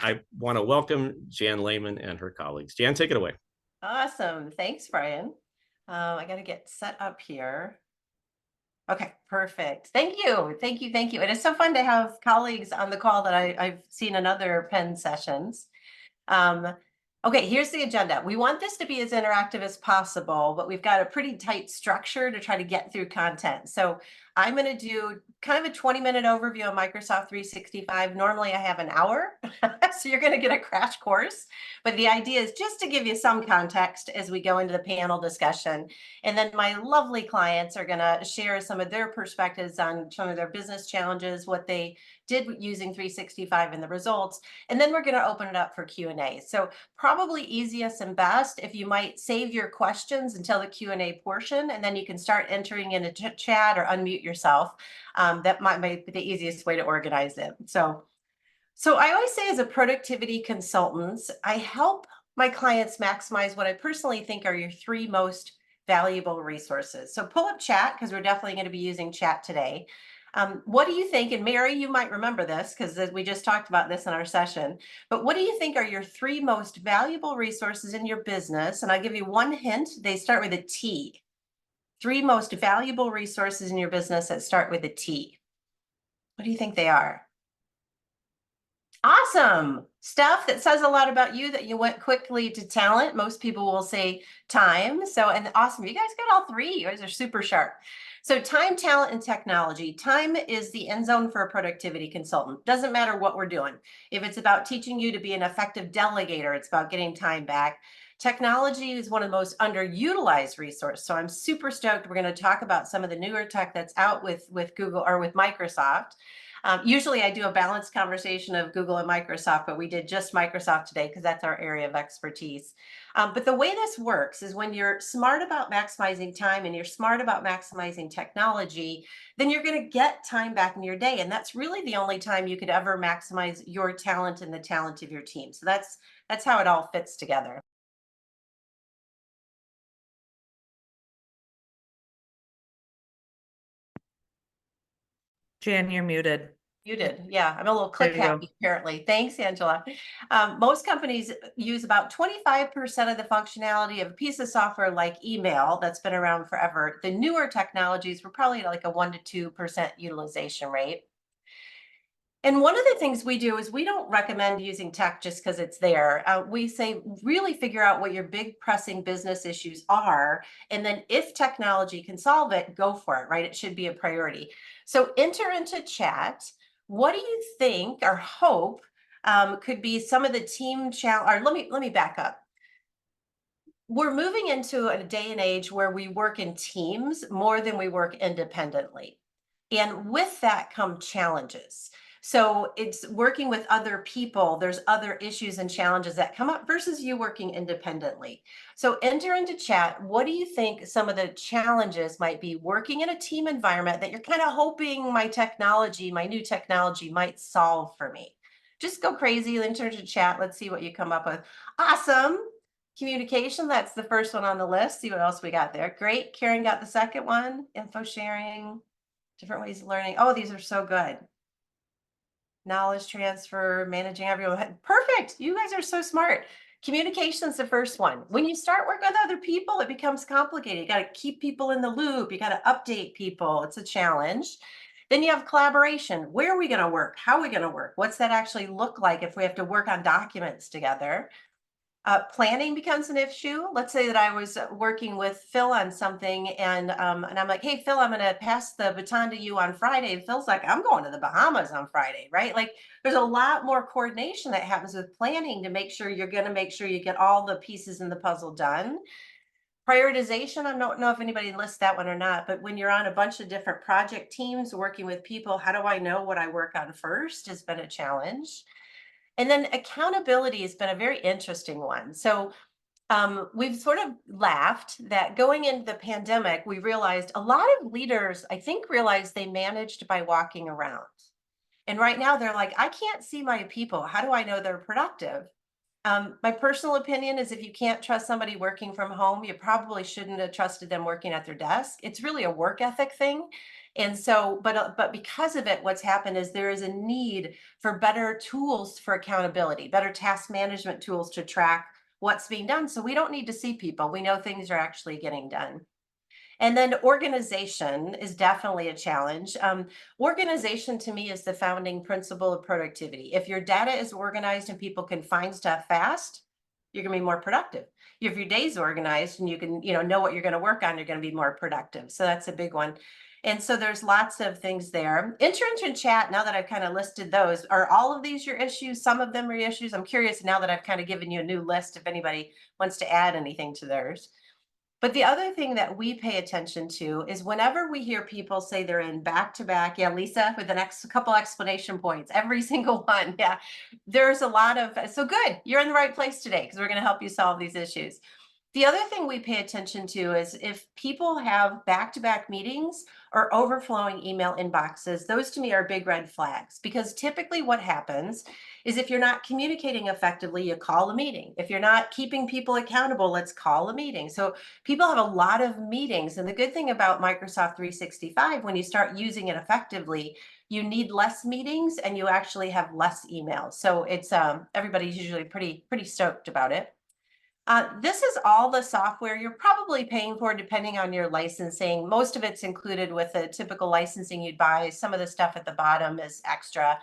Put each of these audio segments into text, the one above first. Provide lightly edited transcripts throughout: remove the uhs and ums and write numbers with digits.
I want to welcome Jan Lehman and her colleagues. Jan, take it away. Awesome. Thanks, Brian. I got to get set up here. Okay, perfect. Thank you. Thank you. Thank you. And it's so fun to have colleagues on the call that I've seen in other Penn sessions. Um, okay, here's the agenda. We want this to be as interactive as possible, but we've got a pretty tight structure to try to get through content. So I'm going to do kind of a 20-minute overview of Microsoft 365. Normally I have an hour, so you're going to get a crash course. But the idea is just to give you some context as we go into the panel discussion. And then my lovely clients are going to share some of their perspectives on some of their business challenges, what they did using 365 and the results. And then we're going to open it up for Q&A. So probably easiest and best if you might save your questions until the Q&A portion, and then you can start entering in a chat or unmute yourself. That might be the easiest way to organize it. So I always say, as a productivity consultant, I help my clients maximize what I personally think are your three most valuable resources. So pull up chat, because we're definitely going to be using chat today. What do you think? And Mary, you might remember this because we just talked about this in our session. But what do you think are your three most valuable resources in your business? And I'll give you one hint. They start with a T. Three most valuable resources in your business that start with a T. What do you think they are? Awesome stuff that says a lot about you, that you went quickly to talent. Most people will say time. So, and awesome. You guys got all three. You guys are super sharp. So time, talent, and technology. Time is the end zone for a productivity consultant. Doesn't matter what we're doing. If it's about teaching you to be an effective delegator, it's about getting time back. Technology is one of the most underutilized resources. So I'm super stoked. We're going to talk about some of the newer tech that's out with Google or with Microsoft. Usually I do a balanced conversation of Google and Microsoft, but we did just Microsoft today because that's our area of expertise. But the way this works is when you're smart about maximizing time and you're smart about maximizing technology, then you're going to get time back in your day. And that's really the only time you could ever maximize your talent and the talent of your team. So that's how it all fits together. Jan, you're muted. You did. Yeah, I'm a little There click you go. happy, apparently. Thanks, Angela. Most companies use about 25% of the functionality of a piece of software like email that's been around forever. The newer technologies were probably like a 1% to 2% utilization rate. And one of the things we do is we don't recommend using tech just because it's there. We say really figure out what your big pressing business issues are. And then if technology can solve it, go for it, right? It should be a priority. So enter into chat. What do you think or hope could be some of the team challenge? Or let me back up. We're moving into a day and age where we work in teams more than we work independently. And with that come challenges. So it's working with other people. There's other issues and challenges that come up versus you working independently. So enter into chat. What do you think some of the challenges might be working in a team environment that you're kind of hoping my new technology might solve for me? Just go crazy, enter into chat. Let's see what you come up with. Awesome. Communication, that's the first one on the list. See what else we got there. Great. Karen got the second one. Info sharing, different ways of learning. Oh, these are so good. Knowledge transfer, managing everyone. Perfect. You guys are so smart. Communication's the first one. When you start working with other people, it becomes complicated. You got to keep people in the loop. You got to update people. It's a challenge. Then you have collaboration. Where are we going to work? How are we going to work? What's that actually look like if we have to work on documents together? Planning becomes an issue. Let's say that I was working with Phil on something, and I'm like, hey, Phil, I'm going to pass the baton to you on Friday. And Phil's like, I'm going to the Bahamas on Friday, right? Like, there's a lot more coordination that happens with planning to make sure you're going to make sure you get all the pieces in the puzzle done. Prioritization, I don't know if anybody lists that one or not, but when you're on a bunch of different project teams working with people, how do I know what I work on first has been a challenge. And then accountability has been a very interesting one. So we've sort of laughed that going into the pandemic, we realized a lot of leaders, I think, realized they managed by walking around. And right now they're like, I can't see my people. How do I know they're productive? My personal opinion is if you can't trust somebody working from home, you probably shouldn't have trusted them working at their desk. It's really a work ethic thing. And so, but because of it, what's happened is there is a need for better tools for accountability, better task management tools to track what's being done. So we don't need to see people. We know things are actually getting done. And then organization is definitely a challenge. Organization to me is the founding principle of productivity. If your data is organized and people can find stuff fast, you're going to be more productive. If your day's organized and you can, know what you're going to work on, you're going to be more productive. So that's a big one. And so there's lots of things there. Interaction chat, now that I've kind of listed those, are all of these your issues? Some of them are your issues? I'm curious now that I've kind of given you a new list if anybody wants to add anything to theirs. But the other thing that we pay attention to is whenever we hear people say they're in back to back, yeah, Lisa, with the next couple explanation points, every single one. Yeah, there's a lot of, so good, you're in the right place today because we're going to help you solve these issues. The other thing we pay attention to is if people have back to back meetings or overflowing email inboxes, those to me are big red flags because typically what happens is if you're not communicating effectively, you call a meeting. If you're not keeping people accountable, let's call a meeting. So people have a lot of meetings. And the good thing about Microsoft 365, when you start using it effectively, you need less meetings and you actually have less emails. So it's everybody's usually pretty stoked about it. This is all the software you're probably paying for depending on your licensing. Most of it's included with the typical licensing you'd buy. Some of the stuff at the bottom is extra.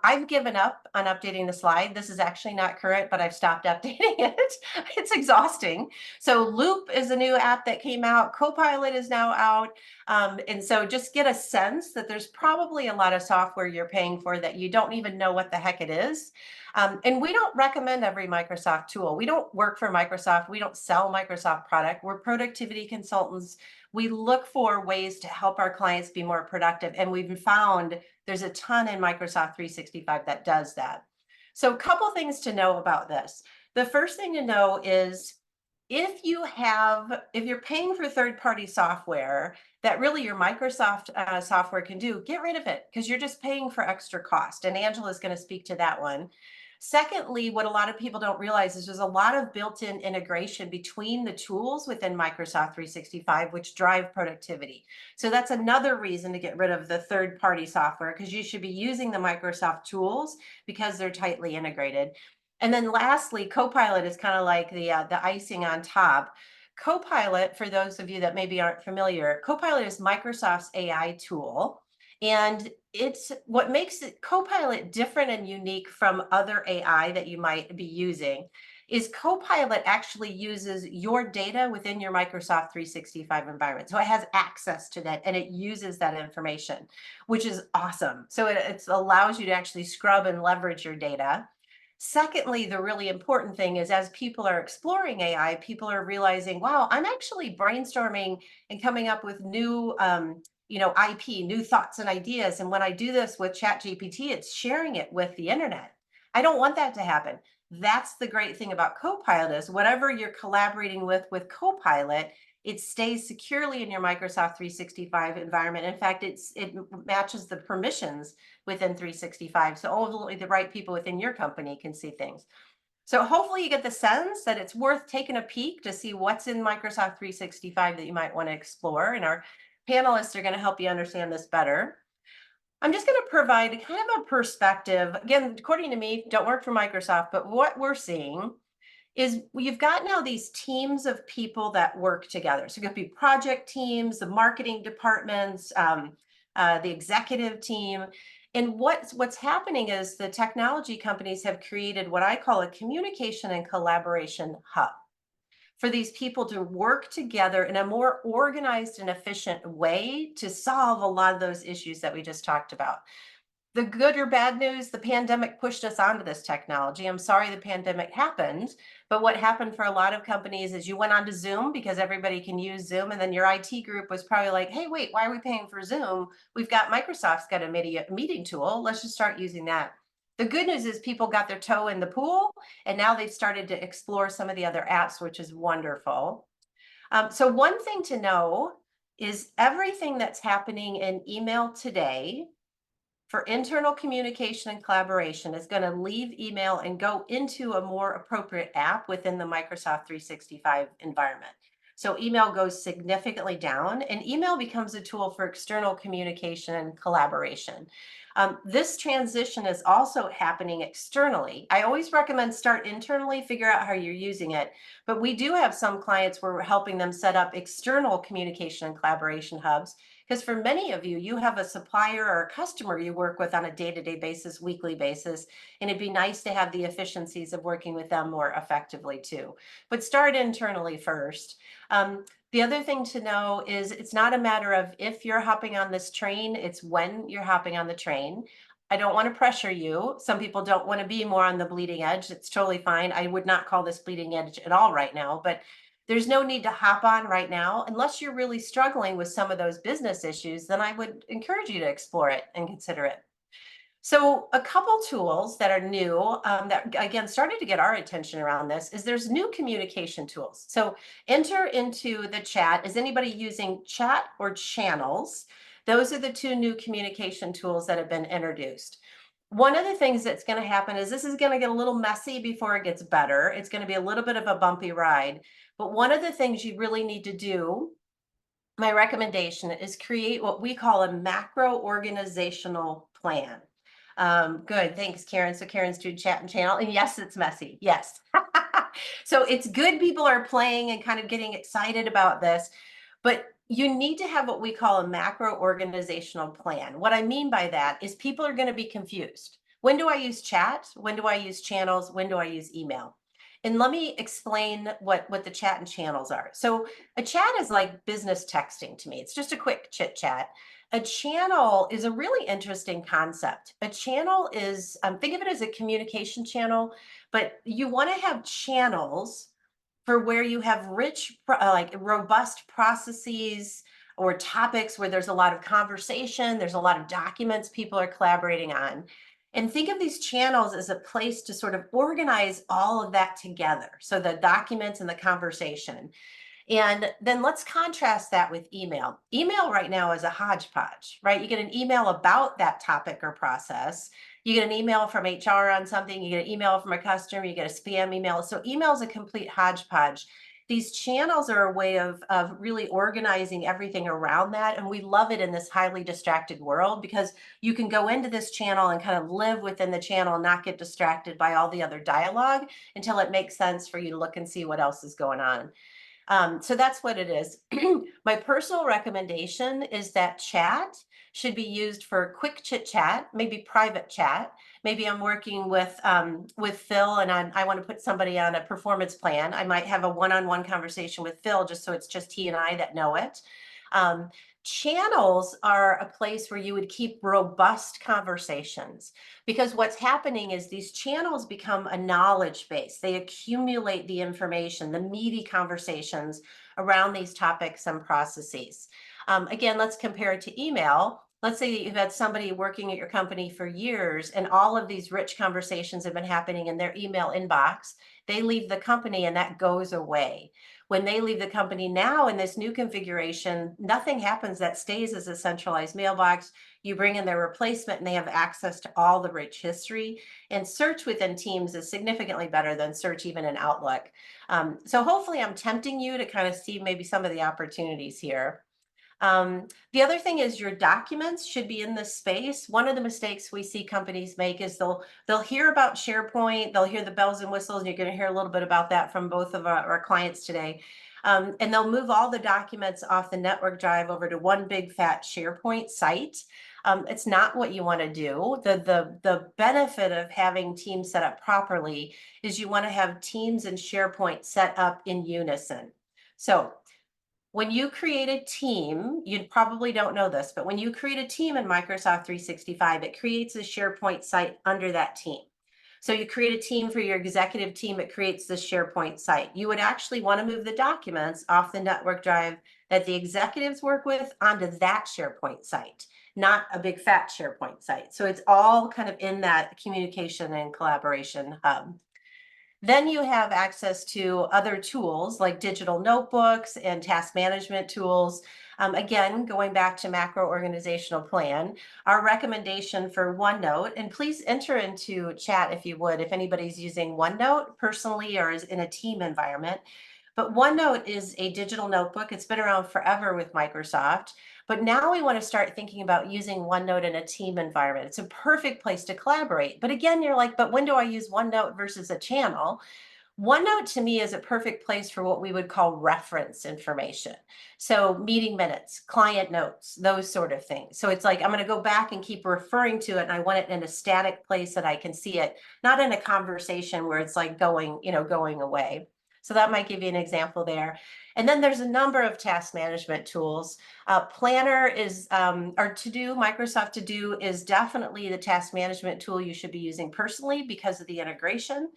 I've given up on updating the slide. This is actually not current, but I've stopped updating it. It's exhausting. So Loop is a new app that came out. Copilot is now out. And so just get a sense that there's probably a lot of software you're paying for that you don't even know what the heck it is. And we don't recommend every Microsoft tool. We don't work for Microsoft. We don't sell Microsoft product. We're productivity consultants. We look for ways to help our clients be more productive. And we've found there's a ton in Microsoft 365 that does that. So a couple things to know about this. The first thing to know is if you're paying for third-party software that really your Microsoft software can do, get rid of it because you're just paying for extra cost. And Angela is going to speak to that one. Secondly, what a lot of people don't realize is there's a lot of built-in integration between the tools within Microsoft 365, which drive productivity. So that's another reason to get rid of the third-party software because you should be using the Microsoft tools because they're tightly integrated. And then lastly, Copilot is kind of like the icing on top. Copilot, for those of you that maybe aren't familiar, Copilot is Microsoft's AI tool. And it's what makes it Copilot different and unique from other AI that you might be using is Copilot actually uses your data within your Microsoft 365 environment. So it has access to that and it uses that information, which is awesome. So it allows you to actually scrub and leverage your data. Secondly, the really important thing is as people are exploring AI, people are realizing, wow, I'm actually brainstorming and coming up with new IP, new thoughts and ideas. And when I do this with ChatGPT, it's sharing it with the internet. I don't want that to happen. That's the great thing about Copilot is whatever you're collaborating with Copilot, it stays securely in your Microsoft 365 environment. In fact, it matches the permissions within 365. So only the right people within your company can see things. So hopefully you get the sense that it's worth taking a peek to see what's in Microsoft 365 that you might want to explore. And our panelists are going to help you understand this better. I'm just going to provide kind of a perspective. Again, according to me, don't work for Microsoft, but what we're seeing is you've got now these teams of people that work together. So it could be project teams, the marketing departments, the executive team. And what's happening is the technology companies have created what I call a communication and collaboration hub for these people to work together in a more organized and efficient way to solve a lot of those issues that we just talked about. The good or bad news, the pandemic pushed us onto this technology. I'm sorry the pandemic happened, but what happened for a lot of companies is you went onto Zoom because everybody can use Zoom, and then your IT group was probably like, hey, wait, why are we paying for Zoom? We've got Microsoft's got a meeting tool. Let's just start using that. The good news is people got their toe in the pool, and now they've started to explore some of the other apps, which is wonderful. So one thing to know is everything that's happening in email today for internal communication and collaboration is going to leave email and go into a more appropriate app within the Microsoft 365 environment. So email goes significantly down, and email becomes a tool for external communication and collaboration. This transition is also happening externally. I always recommend start internally, figure out how you're using it. But we do have some clients where we're helping them set up external communication and collaboration hubs. Because for many of you, you have a supplier or a customer you work with on a day to day basis, weekly basis, and it'd be nice to have the efficiencies of working with them more effectively too. But start internally first. The other thing to know is it's not a matter of if you're hopping on this train, it's when you're hopping on the train. I don't want to pressure you. Some people don't want to be more on the bleeding edge. It's totally fine. I would not call this bleeding edge at all right now, but there's no need to hop on right now unless you're really struggling with some of those business issues. Then I would encourage you to explore it and consider it. So a couple tools that are new that again started to get our attention around this is there's new communication tools. So enter into the chat. Is anybody using chat or channels? Those are the two new communication tools that have been introduced. One of the things that's going to happen is this is going to get a little messy before it gets better. It's going to be a little bit of a bumpy ride. But one of the things you really need to do, my recommendation is create what we call a macro organizational plan. Good. Thanks, Karen. So Karen's doing chat and channel. And yes, it's messy. Yes. So it's good people are playing and kind of getting excited about this, but you need to have what we call a macro organizational plan. What I mean by that is people are going to be confused. When do I use chat? When do I use channels? When do I use email? And let me explain what the chat and channels are. So a chat is like business texting to me. It's just a quick chit chat. A channel is a really interesting concept. A channel is, think of it as a communication channel, but you want to have channels for where you have rich, like robust processes or topics where there's a lot of conversation, there's a lot of documents people are collaborating on. And think of these channels as a place to sort of organize all of that together. So the documents and the conversation. And then let's contrast that with email. Email right now is a hodgepodge, right? You get an email about that topic or process. You get an email from HR on something, you get an email from a customer, you get a spam email. So email is a complete hodgepodge. These channels are a way of really organizing everything around that. And we love it in this highly distracted world because you can go into this channel and kind of live within the channel and not get distracted by all the other dialogue until it makes sense for you to look and see what else is going on. So that's what it is. My personal recommendation is that chat should be used for quick chit chat, maybe private chat. Maybe I'm working with Phil and I want to put somebody on a performance plan. I might have a one-on-one conversation with Phil just so it's just he and I that know it. Um, Channels are a place where you would keep robust conversations because what's happening is these channels become a knowledge base. They accumulate the information, the meaty conversations around these topics and processes. Again, let's compare it to email. Let's say that you've had somebody working at your company for years and all of these rich conversations have been happening in their email inbox. They leave the company and that goes away. When they leave the company now in this new configuration, nothing happens that stays as a centralized mailbox. You bring in their replacement and they have access to all the rich history. And search within Teams is significantly better than search even in Outlook. So hopefully I'm tempting you to kind of see maybe some of the opportunities here. The other thing is your documents should be in this space. One of the mistakes we see companies make is they'll hear about SharePoint, they'll hear the bells and whistles, and you're going to hear a little bit about that from both of our clients today. And they'll move all the documents off the network drive over to one big fat SharePoint site. It's not what you want to do. The benefit of having Teams set up properly is you want to have Teams and SharePoint set up in unison. So when you create a team, you probably don't know this, but when you create a team in Microsoft 365, it creates a SharePoint site under that team. So you create a team for your executive team, it creates the SharePoint site. You would actually want to move the documents off the network drive that the executives work with onto that SharePoint site, not a big fat SharePoint site. So it's all kind of in that communication and collaboration hub. Then you have access to other tools like digital notebooks and task management tools. Again, going back to macro organizational plan, our recommendation for OneNote, and please enter into chat if you would, if anybody's using OneNote personally or is in a team environment. But OneNote is a digital notebook. It's been around forever with Microsoft. But now we want to start thinking about using OneNote in a team environment. It's a perfect place to collaborate. But again, you're like, but when do I use OneNote versus a channel? OneNote to me is a perfect place for what we would call reference information. So meeting minutes, client notes, those sort of things. So it's like, I'm going to go back and keep referring to it. And I want it in a static place that I can see it, not in a conversation where it's like going, going away. So that might give you an example there. And then there's a number of task management tools. Planner is, or To Do, Microsoft To Do is definitely the task management tool you should be using personally because of the integration.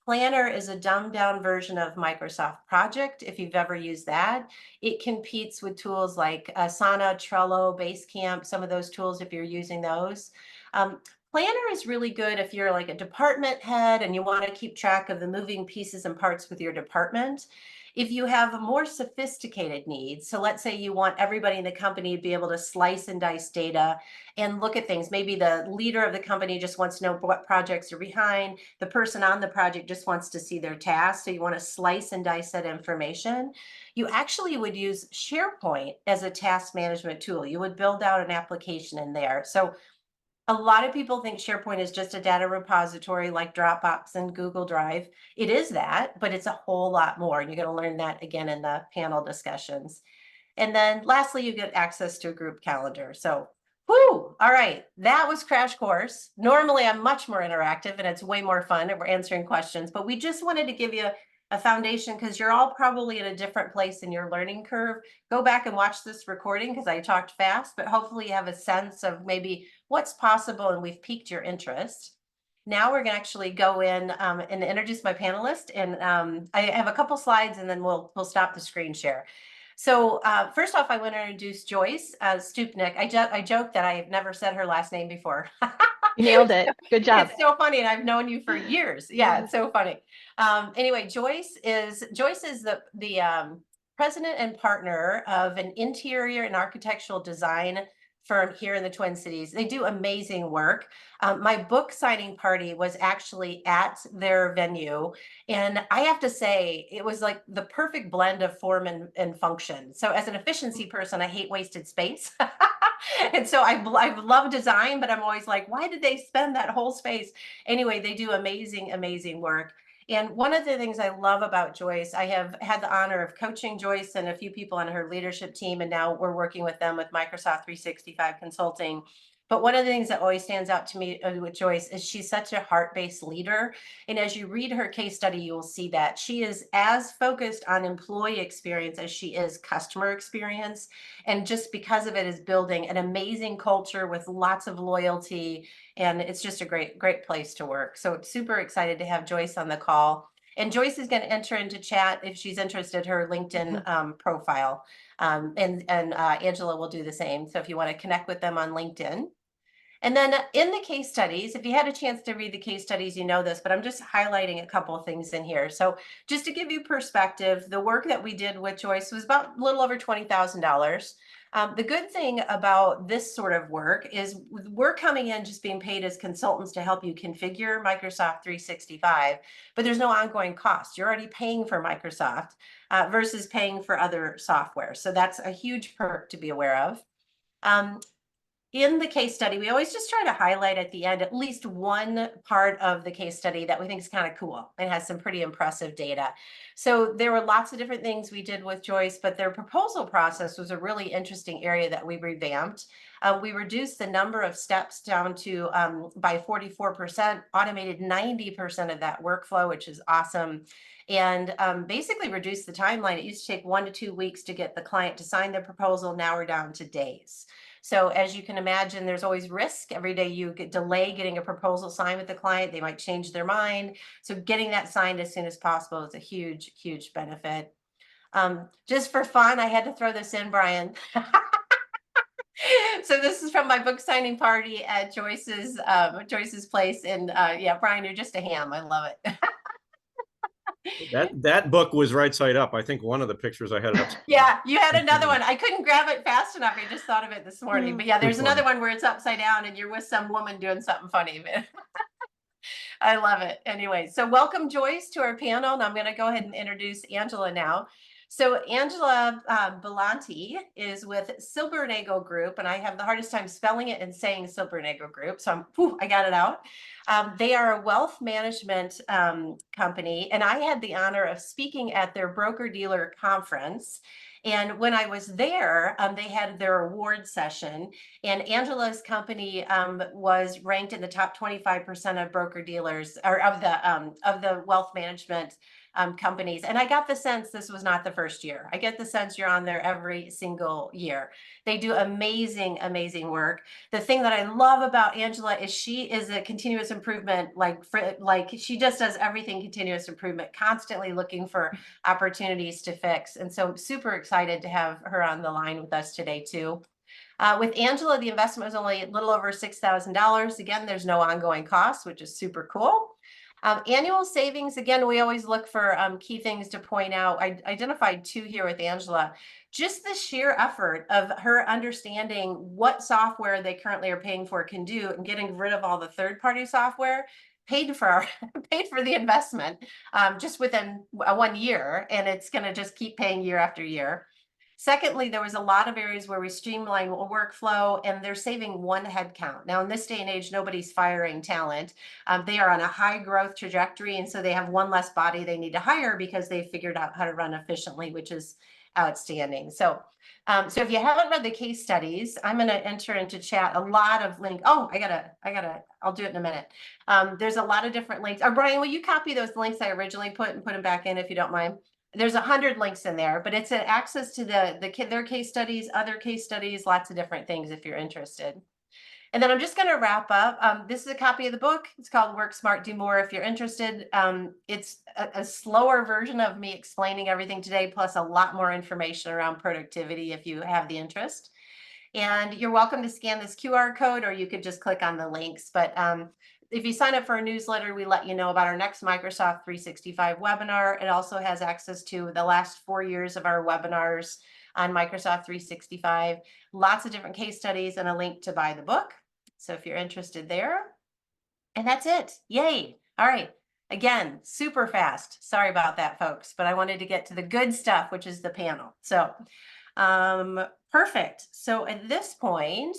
Planner is a dumbed down version of Microsoft Project. If you've ever used that, it competes with tools like Asana, Trello, Basecamp, some of those tools if you're using those. Um, Planner is really good if you're like a department head and you want to keep track of the moving pieces and parts with your department. If you have more sophisticated needs, so let's say you want everybody in the company to be able to slice and dice data and look at things. Maybe the leader of the company just wants to know what projects are behind. The person on the project just wants to see their tasks. So you want to slice and dice that information. You actually would use SharePoint as a task management tool. You would build out an application in there. So a lot of people think SharePoint is just a data repository like Dropbox and Google Drive. It is that, but it's a whole lot more. And you're going to learn that again in the panel discussions. And then lastly, you get access to a group calendar. So, whoo, all right, that was Crash Course. Normally, I'm much more interactive and it's way more fun and we're answering questions, but we just wanted to give you a foundation because you're all probably in a different place in your learning curve. Go back and watch this recording because I talked fast, but hopefully you have a sense of maybe what's possible and we've piqued your interest. Now we're going to actually go in and introduce my panelist. And I have a couple slides and then we'll stop the screen share. So first off, I want to introduce Joyce Stupnik. I joke that I have never said her last name before. You nailed it. Good job. It's so funny, and I've known you for years. Yeah, it's so funny. Anyway, Joyce is the president and partner of an interior and architectural design firm here in the Twin Cities. They do amazing work. My book signing party was actually at their venue. And I have to say, it was like the perfect blend of form and function. So as an efficiency person, I hate wasted space. And so I love design, but I'm always like, why did they spend that whole space? Anyway, they do amazing, amazing work. And one of the things I love about Joyce, I have had the honor of coaching Joyce and a few people on her leadership team, and now we're working with them with Microsoft 365 Consulting. But one of the things that always stands out to me with Joyce is she's such a heart-based leader. And as you read her case study, you will see that she is as focused on employee experience as she is customer experience. And just because of it is building an amazing culture with lots of loyalty. And it's just a great, great place to work. So super excited to have Joyce on the call. And Joyce is going to enter into chat if she's interested, her LinkedIn profile. And Angela will do the same. So if you want to connect with them on LinkedIn. And then in the case studies, if you had a chance to read the case studies, you know this, but I'm just highlighting a couple of things in here. So just to give you perspective, the work that we did with Joyce was about a little over $20,000. The good thing about this sort of work is we're coming in just being paid as consultants to help you configure Microsoft 365, but there's no ongoing cost. You're already paying for Microsoft versus paying for other software. So that's a huge perk to be aware of. In the case study, we always just try to highlight at the end at least one part of the case study that we think is kind of cool and has some pretty impressive data. So there were lots of different things we did with Joyce, but their proposal process was a really interesting area that we revamped. We reduced the number of steps down to by 44%, automated 90% of that workflow, which is awesome. And basically reduced the timeline. It used to take 1 to 2 weeks to get the client to sign the proposal. Now we're down to days. So as you can imagine, there's always risk. Every day you delay getting a proposal signed with the client, they might change their mind. So getting that signed as soon as possible is a huge, huge benefit. Just for fun, I had to throw this in, Brian. So this is from my book signing party at Joyce's place. And yeah, Brian, you're just a ham. I love it. That book was right side up. I think one of the pictures I had it up. Yeah, you had another one. I couldn't grab it fast enough. I just thought of it this morning. But yeah, there's another one where it's upside down and you're with some woman doing something funny. I love it. Anyway, so welcome Joyce to our panel, and I'm going to go ahead and introduce Angela now. So Angela Belanti is with Silbernagle Group, and I have the hardest time spelling it and saying Silbernagle Group, so I got it out. They are a wealth management company, and I had the honor of speaking at their broker-dealer conference. And when I was there, they had their award session, and Angela's company was ranked in the top 25% of broker dealers, or of the wealth management companies. And I got the sense this was not the first year. I get the sense you're on there every single year. They do amazing, amazing work. The thing that I love about Angela is she is a continuous improvement, like she just does everything continuous improvement, constantly looking for opportunities to fix. And so I'm super excited to have her on the line with us today too. With Angela, the investment was only a little over $6,000. Again, there's no ongoing costs, which is super cool. Annual savings, again, we always look for key things to point out. I identified two here with Angela. Just the sheer effort of her understanding what software they currently are paying for can do and getting rid of all the third-party software paid for the investment just within 1 year, and it's going to just keep paying year after year. Secondly, there was a lot of areas where we streamlined workflow, and they're saving one headcount. Now, in this day and age, nobody's firing talent. They are on a high growth trajectory, and so they have one less body they need to hire because they figured out how to run efficiently, which is outstanding. So if you haven't read the case studies, I'm going to enter into chat a lot of links. Oh, I'll do it in a minute. There's a lot of different links. Brian, will you copy those links I originally put and put them back in if you don't mind? There's 100 links in there, but it's an access to their case studies, other case studies, lots of different things if you're interested. And then I'm just going to wrap up. This is a copy of the book. It's called Work Smart, Do More if you're interested. It's a slower version of me explaining everything today, plus a lot more information around productivity if you have the interest. And you're welcome to scan this QR code, or you could just click on the links. But if you sign up for a newsletter, we let you know about our next Microsoft 365 webinar. It also has access to the last 4 years of our webinars on Microsoft 365, lots of different case studies, and a link to buy the book. So if you're interested there, and that's it. Yay. All right. Again, super fast. Sorry about that, folks, but I wanted to get to the good stuff, which is the panel. So perfect. So at this point,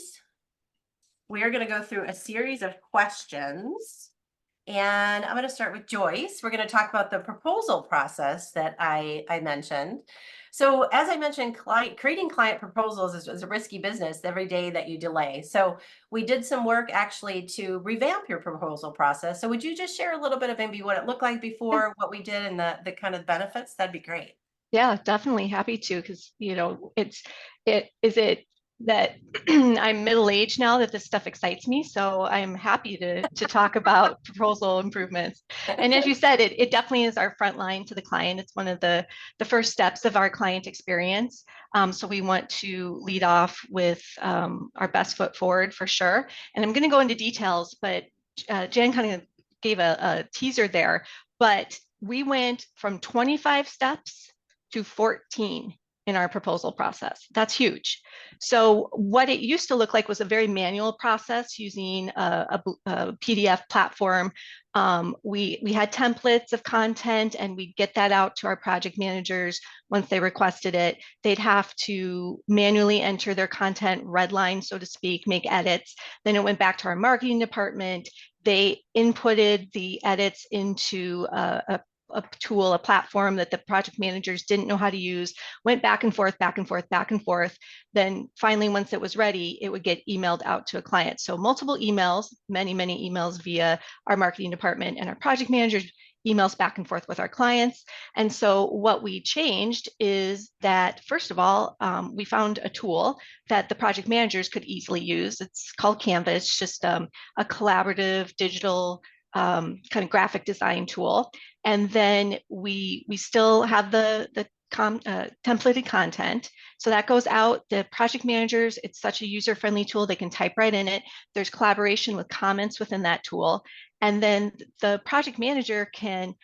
we are going to go through a series of questions, and I'm going to start with Joyce. We're going to talk about the proposal process that I mentioned. So as I mentioned, creating client proposals is a risky business every day that you delay. So we did some work actually to revamp your proposal process. So would you just share a little bit of maybe what it looked like before, what we did, and the kind of benefits? That'd be great. Yeah, definitely happy to, because it that I'm middle-aged now that this stuff excites me. So I'm happy to talk about proposal improvements. And as you said, it definitely is our front line to the client. It's one of the first steps of our client experience. So we want to lead off with our best foot forward for sure. And I'm going to go into details, but Jen kind of gave a teaser there, but we went from 25 steps to 14 in our proposal process. That's huge. So what it used to look like was a very manual process using a PDF platform. We had templates of content, and we'd get that out to our project managers once they requested it. They'd have to manually enter their content, redline, so to speak, make edits. Then it went back to our marketing department. They inputted the edits into a tool, a platform that the project managers didn't know how to use, went back and forth, back and forth, back and forth. Then finally, once it was ready, it would get emailed out to a client. So multiple emails, many emails via our marketing department and our project managers, emails back and forth with our clients. And so what we changed is that, first of all, we found a tool that the project managers could easily use. It's called Canva. It's just a collaborative digital kind of graphic design tool. And then we still have the templated content. So that goes out. The project managers, it's such a user-friendly tool. They can type right in it. There's collaboration with comments within that tool. And then the project manager can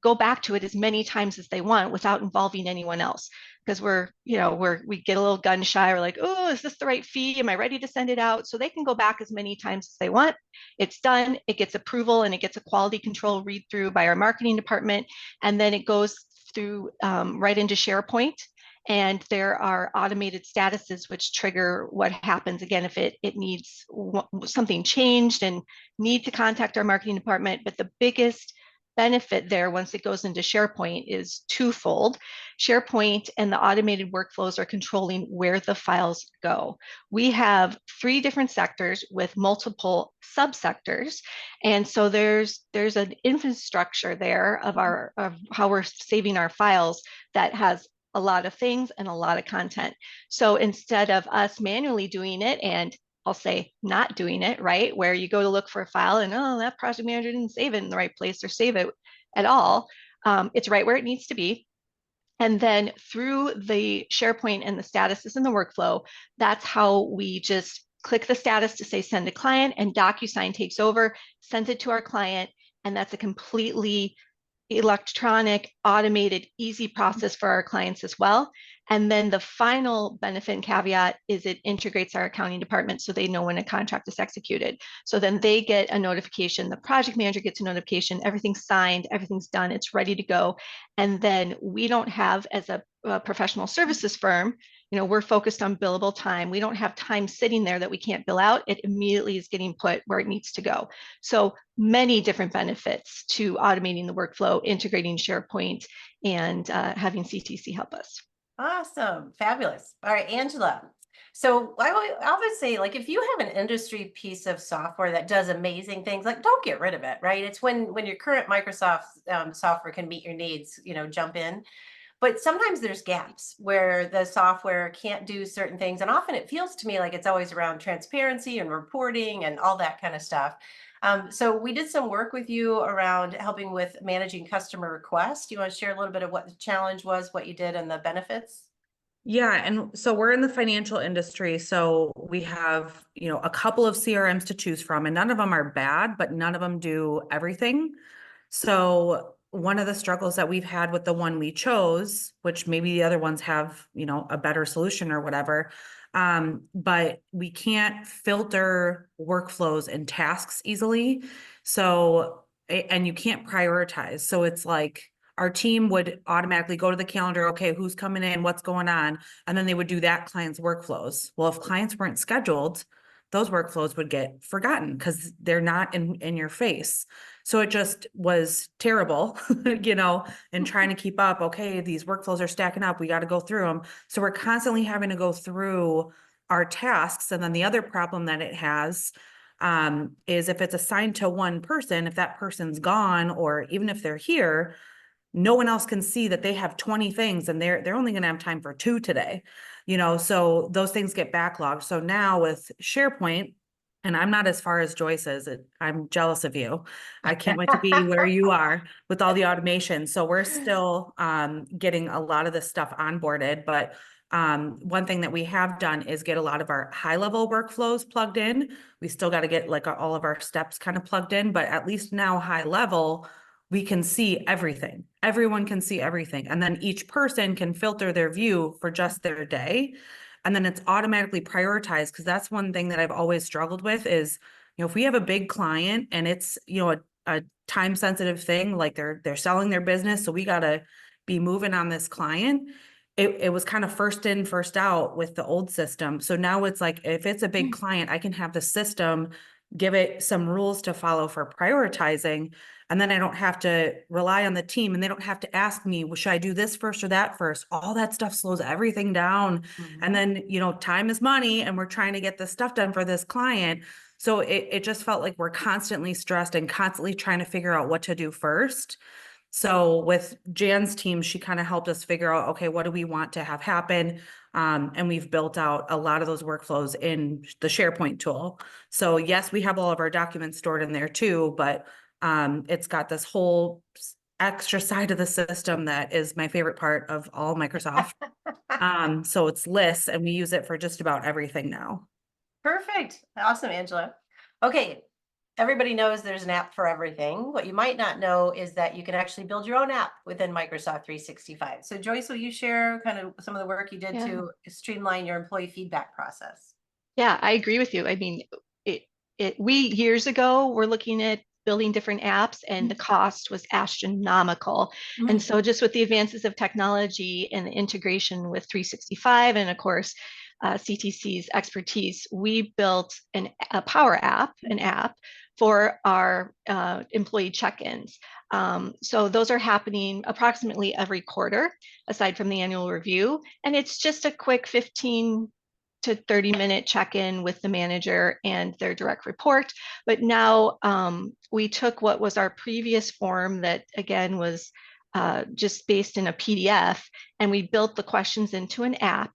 go back to it as many times as they want without involving anyone else. Because we get a little gun shy. We're like, oh, is this the right fee? Am I ready to send it out? So they can go back as many times as they want. It's done. It gets approval and it gets a quality control read through by our marketing department. And then it goes through right into SharePoint. And there are automated statuses which trigger what happens again if it needs something changed and need to contact our marketing department. But the biggest benefit there once it goes into SharePoint is twofold. SharePoint and the automated workflows are controlling where the files go. We have 3 different sectors with multiple subsectors. And so there's an infrastructure there of how we're saving our files that has a lot of things and a lot of content. So instead of us manually doing it, and I'll say not doing it, right? Where you go to look for a file and, oh, that project manager didn't save it in the right place or save it at all. It's right where it needs to be. And then through the SharePoint and the statuses in the workflow, that's how we just click the status to say send to client, and DocuSign takes over, sends it to our client. And that's a completely electronic, automated, easy process for our clients as well. And then the final benefit and caveat is it integrates our accounting department so they know when a contract is executed. So then they get a notification, the project manager gets a notification, everything's signed, everything's done, it's ready to go. And then we don't have, as a professional services firm, we're focused on billable time. We don't have time sitting there that we can't bill out. It immediately is getting put where it needs to go. So many different benefits to automating the workflow, integrating SharePoint, and having CTC help us. Awesome. Fabulous. All right, Angela. So I would say, like, if you have an industry piece of software that does amazing things, like, don't get rid of it, right? It's when your current Microsoft software can meet your needs, jump in. But sometimes there's gaps where the software can't do certain things. And often it feels to me like it's always around transparency and reporting and all that kind of stuff. So we did some work with you around helping with managing customer requests. Do you want to share a little bit of what the challenge was, what you did, and the benefits? Yeah. And so we're in the financial industry. So we have, a couple of CRMs to choose from, and none of them are bad, but none of them do everything. So one of the struggles that we've had with the one we chose, which maybe the other ones have, a better solution or whatever, but we can't filter workflows and tasks easily. So, and you can't prioritize. So it's like our team would automatically go to the calendar, okay, who's coming in, what's going on? And then they would do that client's workflows. Well, if clients weren't scheduled, those workflows would get forgotten because they're not in your face. So it just was terrible, and trying to keep up. Okay, these workflows are stacking up. We got to go through them. So we're constantly having to go through our tasks. And then the other problem that it has is if it's assigned to one person, if that person's gone, or even if they're here, no one else can see that they have 20 things and they're only going to have time for 2 today, so those things get backlogged. So now with SharePoint, and I'm not as far as Joyce is, I'm jealous of you. I can't wait to be where you are with all the automation. So we're still getting a lot of this stuff onboarded, but one thing that we have done is get a lot of our high level workflows plugged in. We still got to get like all of our steps kind of plugged in, but at least now high level, we can see everything. Everyone can see everything. And then each person can filter their view for just their day. And then it's automatically prioritized, because that's one thing that I've always struggled with is, if we have a big client and it's, a time sensitive thing, like they're selling their business, so we got to be moving on this client. It was kind of first in, first out with the old system. So now it's like, if it's a big client, I can have the system give it some rules to follow for prioritizing. And then I don't have to rely on the team, and they don't have to ask me, well, should I do this first or that first? All that stuff slows everything down. Mm-hmm. And then, time is money, and we're trying to get this stuff done for this client. So it just felt like we're constantly stressed and constantly trying to figure out what to do first. So with Jan's team, she kind of helped us figure out, okay, what do we want to have happen? And we've built out a lot of those workflows in the SharePoint tool. So yes, we have all of our documents stored in there too, but it's got this whole extra side of the system that is my favorite part of all Microsoft. So it's lists, and we use it for just about everything now. Perfect. Awesome, Angela. Okay. everybody knows there's an app for everything. What you might not know is that you can actually build your own app within Microsoft 365. So Joyce, will you share kind of some of the work you did Yeah. to streamline your employee feedback process? Yeah, I agree with you. I mean, we years ago were looking at building different apps and the cost was astronomical. And so just with the advances of technology and the integration with 365 and of course, CTC's expertise, we built a power app, an app for our employee check-ins. So those are happening approximately every quarter, aside from the annual review. And it's just a quick 15 to 30-minute check-in with the manager and their direct report. But now we took what was our previous form that again was just based in a PDF, and we built the questions into an app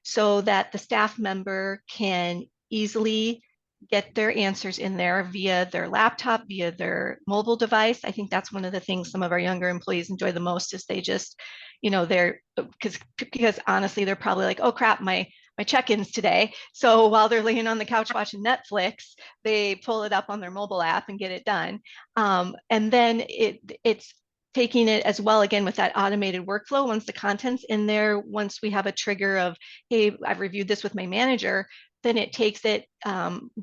so that the staff member can easily get their answers in there via their laptop, via their mobile device. I think that's one of the things some of our younger employees enjoy the most is they just, they're because honestly, they're probably like, oh crap, my check-ins today. So while they're laying on the couch watching Netflix, they pull it up on their mobile app and get it done. And then it's taking it as well, again, with that automated workflow. Once the content's in there, once we have a trigger of, hey, I've reviewed this with my manager, then it takes it,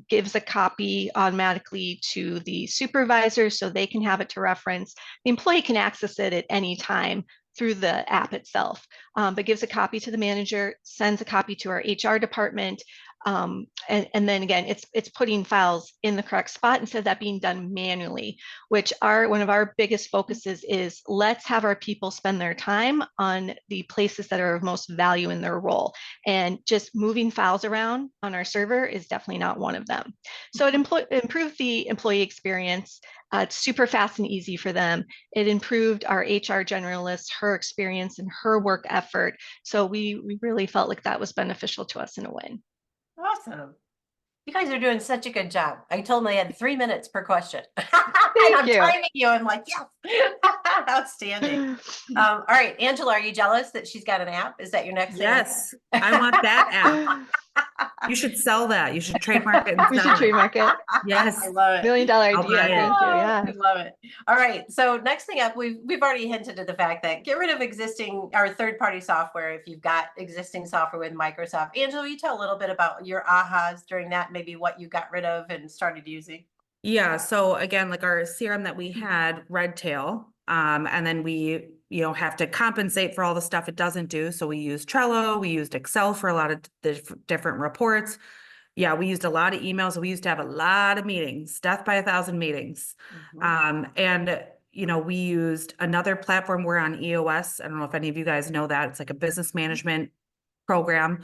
gives a copy automatically to the supervisor so they can have it to reference. The employee can access it at any time through the app itself, but gives a copy to the manager, sends a copy to our HR department. And then again, it's putting files in the correct spot instead of that being done manually, which one of our biggest focuses is let's have our people spend their time on the places that are of most value in their role. And just moving files around on our server is definitely not one of them. So it improved the employee experience. It's super fast and easy for them. It improved our HR generalist, her experience and her work effort. So we really felt like that was beneficial to us in a win. Awesome. You guys are doing such a good job. I told them I had 3 minutes per question. Thank I'm you. timing you. I'm like, yes. Outstanding. All right, Angela, are you jealous that she's got an app? Is that your next thing? Yes, I want that app. You should sell that. You should trademark it. We should trademark it. Yes. I love it. $1 million I'll idea. buy it. Thank you. Yeah. I love it. All right. So next thing up, we've already hinted at the fact that get rid of existing or third-party software if you've got existing software with Microsoft. Angela, will you tell a little bit about your ahas during that, maybe what you got rid of and started using? Yeah. So again, like our CRM that we had, Redtail, and then we, have to compensate for all the stuff it doesn't do. So we used Trello, we used Excel for a lot of different reports. Yeah, we used a lot of emails. We used to have a lot of meetings, death by 1,000 meetings. And we used another platform. We're on EOS. I don't know if any of you guys know that. It's like a business management program.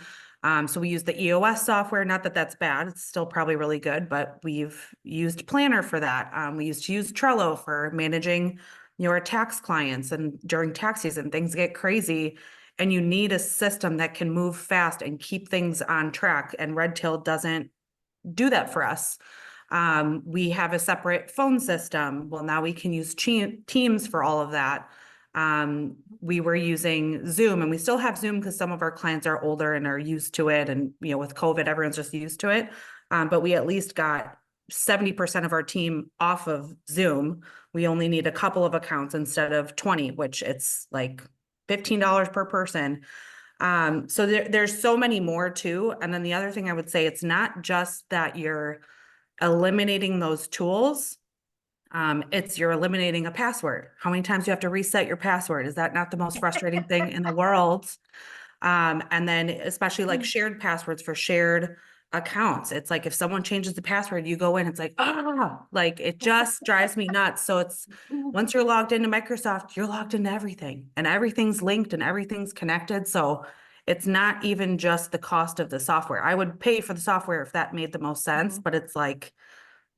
So we use the EOS software. Not that that's bad. It's still probably really good, but we've used Planner for that. We used to use Trello for managing our tax clients, and during tax season, things get crazy and you need a system that can move fast and keep things on track. And Redtail doesn't do that for us. We have a separate phone system. Well, now we can use Teams for all of that. We were using Zoom, and we still have Zoom because some of our clients are older and are used to it. And, with COVID, everyone's just used to it. But we at least got 70% of our team off of Zoom. We only need a couple of accounts instead of 20, which it's like $15 per person. So there's so many more too. And then the other thing I would say, it's not just that you're eliminating those tools. It's you're eliminating a password. How many times you have to reset your password? Is that not the most frustrating thing in the world? And then especially like shared passwords for shared accounts. It's like if someone changes the password, you go in, it's like it just drives me nuts. So it's once you're logged into Microsoft, you're logged into everything and everything's linked and everything's connected. So it's not even just the cost of the software. I would pay for the software if that made the most sense, but it's like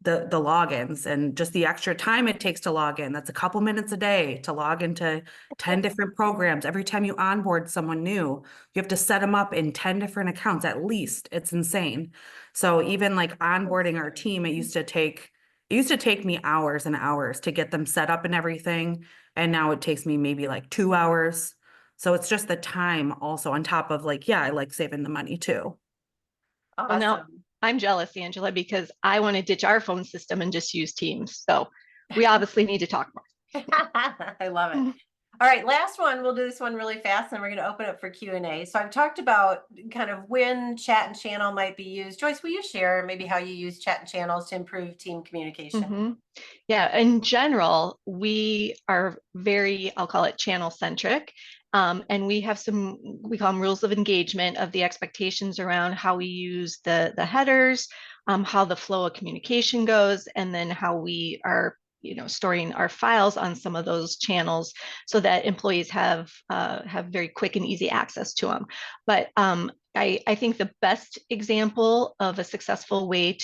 the logins and just the extra time it takes to log in. That's a couple minutes a day to log into 10 different programs. Every time you onboard someone new, you have to set them up in 10 different accounts at least. It's insane. So even like onboarding our team, it used to take me hours and hours to get them set up and everything. And now it takes me maybe like 2 hours. So it's just the time also on top of like, yeah, I like saving the money too. Awesome. Well, now I'm jealous, Angela, because I want to ditch our phone system and just use Teams. So we obviously need to talk more. I love it. All right, last one. We'll do this one really fast, and we're going to open up for Q&A. So I've talked about kind of when chat and channel might be used. Joyce, will you share maybe how you use chat and channels to improve team communication? Yeah, in general, we are very, I'll call it channel centric. And we have some, we call them rules of engagement, of the expectations around how we use the headers, how the flow of communication goes, and then how we are storing our files on some of those channels so that employees have very quick and easy access to them. But I think the best example of a successful way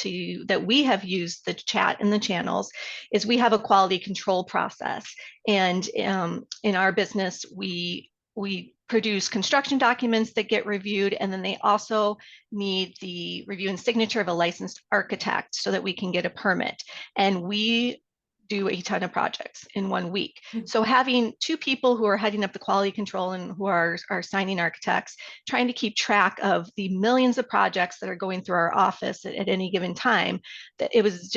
that we have used the chat and the channels is we have a quality control process. And in our business, we produce construction documents that get reviewed, and then they also need the review and signature of a licensed architect so that we can get a permit. And we do a ton of projects in 1 week. So having 2 people who are heading up the quality control and who are signing architects, trying to keep track of the millions of projects that are going through our office at any given time, that it was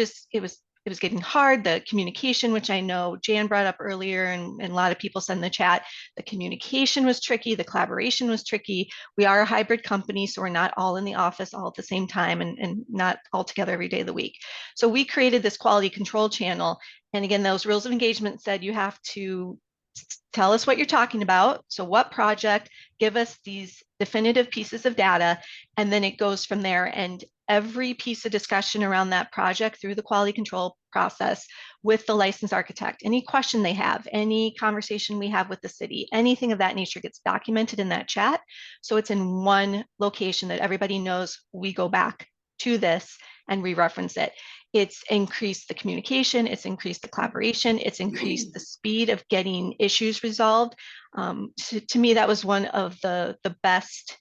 getting hard. The communication, which I know Jan brought up earlier, and a lot of people said in the chat, the communication was tricky, the collaboration was tricky. We are a hybrid company, so we're not all in the office all at the same time and not all together every day of the week. So we created this quality control channel. And again, those rules of engagement said you have to tell us what you're talking about. So what project, give us these definitive pieces of data, and then it goes from there. And every piece of discussion around that project through the quality control process with the licensed architect, any question they have, any conversation we have with the city, anything of that nature gets documented in that chat. So it's in one location that everybody knows we go back to this and re-reference it. It's increased the communication, it's increased the collaboration, it's increased the speed of getting issues resolved. To me, that was one of the best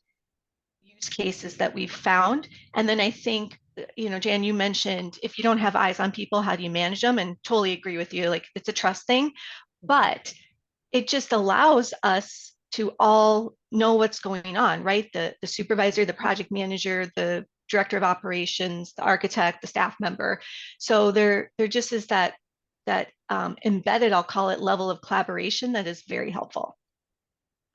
use cases that we've found. And then I think, Jan, you mentioned if you don't have eyes on people, how do you manage them? And totally agree with you, like it's a trust thing, but it just allows us to all know what's going on, right? The supervisor, the project manager, the director of operations, the architect, the staff member. So there just is that embedded, I'll call it, level of collaboration that is very helpful.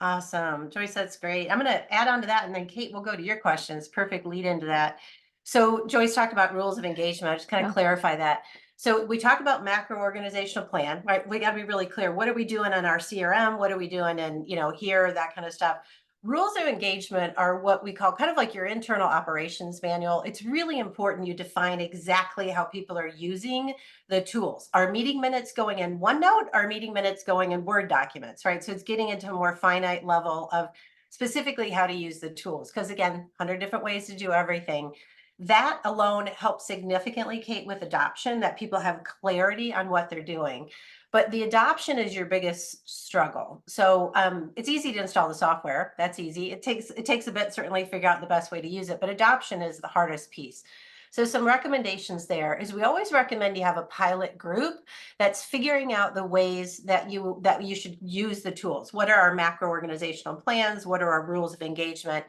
Awesome. Joyce, that's great. I'm going to add on to that, and then Kate, we'll go to your questions. Perfect lead into that. So Joyce talked about rules of engagement. I just kind of clarify that. So we talk about macro organizational plan, right? We got to be really clear. What are we doing in our CRM? What are we doing in, here, that kind of stuff. Rules of engagement are what we call kind of like your internal operations manual. It's really important you define exactly how people are using the tools. Are meeting minutes going in OneNote? Are meeting minutes going in Word documents, right? So it's getting into a more finite level of specifically how to use the tools. Because again, 100 different ways to do everything. That alone helps significantly, Kate, with adoption, that people have clarity on what they're doing. But the adoption is your biggest struggle. So it's easy to install the software. That's easy. It takes a bit, certainly, to figure out the best way to use it. But adoption is the hardest piece. So some recommendations there is we always recommend you have a pilot group that's figuring out the ways that you should use the tools. What are our macro organizational plans? What are our rules of engagement?